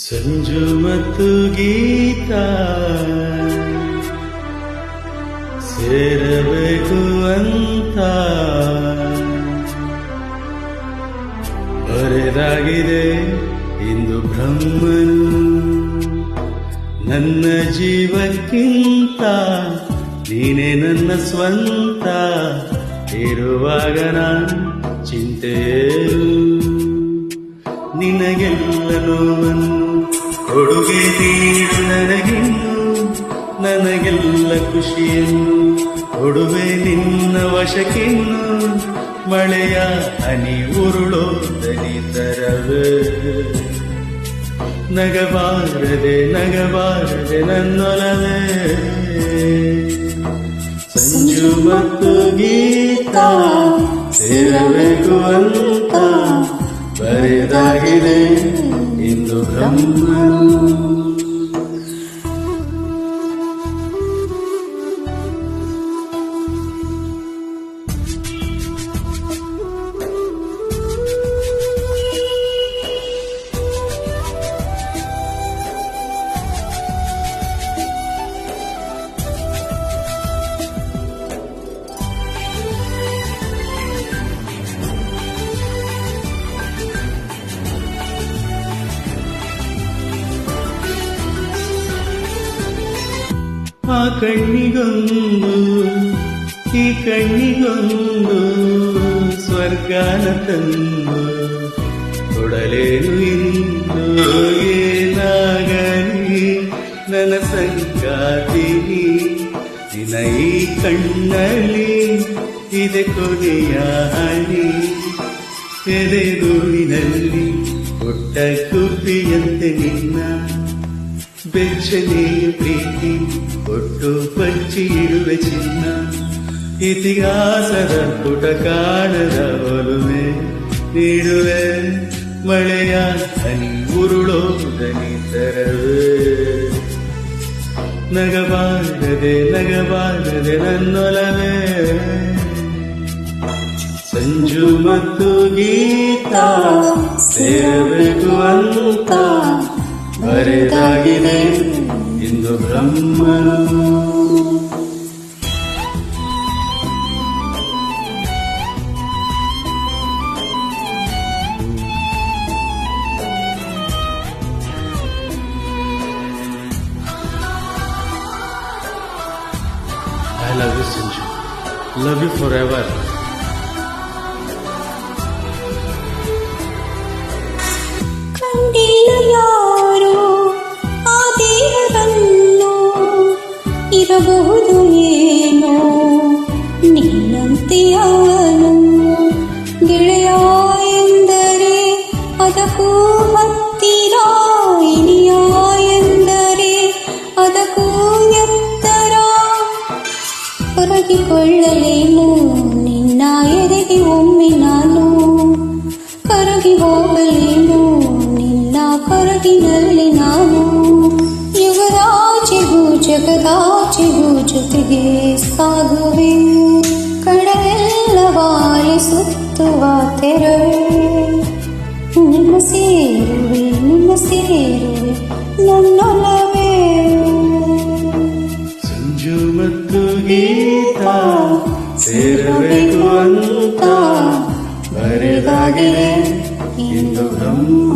ಸಂಜು ಮತ್ತು ಗೀತಾ ಸೇರಬೇಕು ಅಂತ ಬರೆದಾಗಿದೆ ಇಂದು ಬ್ರಹ್ಮನು. ನನ್ನ ಜೀವಕ್ಕಿಂತ ನೀನೇ ನನ್ನ ಸ್ವಂತ, ಇರುವಾಗ ನಾನು ಚಿಂತೆಯೇನು. ನಿನಗೆಲ್ಲ ನೋವನ್ನು ಕೊಡುಗೆ ನೀಡು ನನಗಿನ್ನು, ನನಗೆಲ್ಲ ಖುಷಿಯನ್ನು ಕೊಡುವೆ ನಿನ್ನ ವಶಕ್ಕಿನ್ನು. ಮಳೆಯ ಹನಿ ಉರುಳೋ ದನಿ ತರವೇ, ನಗಬಾರದೆ ನಗಬಾರದೆ ನನ್ನೊಲವೇ. ಸಂಜು ಮತ್ತು ಗೀತಾ ಸೇರಬೇಕು ಅಂತ ಬರೆದಾಗಿದೆ ಇಂದು ಬ್ರಹ್ಮನು. ಆ ಕಣ್ಣಿಗೊಂದು ಈ ಕಣ್ಣಿಗೊಂದು ಸ್ವರ್ಗಾನ ತಂದು ಕೊಡಲೇನು ಇಂದು. ಏನಾಗಲಿ ನನ್ನ ಸಂಗಾತಿ, ನಿನ್ನ ಈ ಕಣ್ಣಲ್ಲಿ ಇದೆ ಕೊನೆಯ ಹನಿ. ಎದೆಗೂಡಿನಲ್ಲಿ ಪುಟ್ಟ ಕುಪ್ಪಿಯಂತೆ ನಿನ್ನ ಬೆಚ್ಚನೆಯ ಪ್ರೀತಿ ಕೊಟ್ಟು ಬಚ್ಚಿ ಇಡುವೆ ಚಿನ್ನ. ಇತಿಹಾಸದ ಪುಟ ಕಾಣದ ಒಲುಮೆ ನೀಡುವೆ, ಮಳೆಯ ಹನಿ ಉರುಳೋ ದನಿ ತರವೇ. ನಗಬಾರದೆ ನಗಬಾರದೆ ನನ್ನೊಲವೇ. ಸಂಜು ಮತ್ತು ಗೀತಾ ಸೇರಬೇಕು ಅಂತ ಬರೆದಾಗಿದೆ ಇಂದು ಬ್ರಹ್ಮನು. I love you, Sanju. Love you forever. ಕಂಡಿಲ್ಲ ಯಾರು ಆ ದೇವರನ್ನು, ಇರಬಹುದು ಏನೋ ನಿನ್ನಂತೆ ಅವನು. ಗೆಳೆಯ ಎಂದರೆ ಅದಕ್ಕೂ ಹತ್ತಿರ, ಇನಿಯ ಎಂದರೆ ಅದಕ್ಕೂ ಎತ್ತರ. ಕರಗಿಕೊಳ್ಳಲೇನು ನಿನ್ನ ಎದೆಗೆ ಒಮ್ಮೆ ನಾನು, ಕರಗಿ ಹೋಗಲೇನು ನಿನ್ನ ಕರಗಿನಲ್ಲಿ ನಾನು. ಯುಗರಾಚೆಗೂ ಜಗದಾಚೆಗೂ ಜೊತೆಗೆ ಸಾಗುವೆ, ಕಡಲೆಲ್ಲ ಬಾರಿ ಸುತ್ತುವ ತೆರವೇ. ನಿನ್ನ ಸೇರುವೆ ನನ್ನೊಲವೇ. ಸಂಜು ಮತ್ತು ಗೀತಾ ಸೇರಬೇಕು ಅಂತ ಬರೆದಾಗಿದೆ ಇಂದು ಬ್ರಹ್ಮ.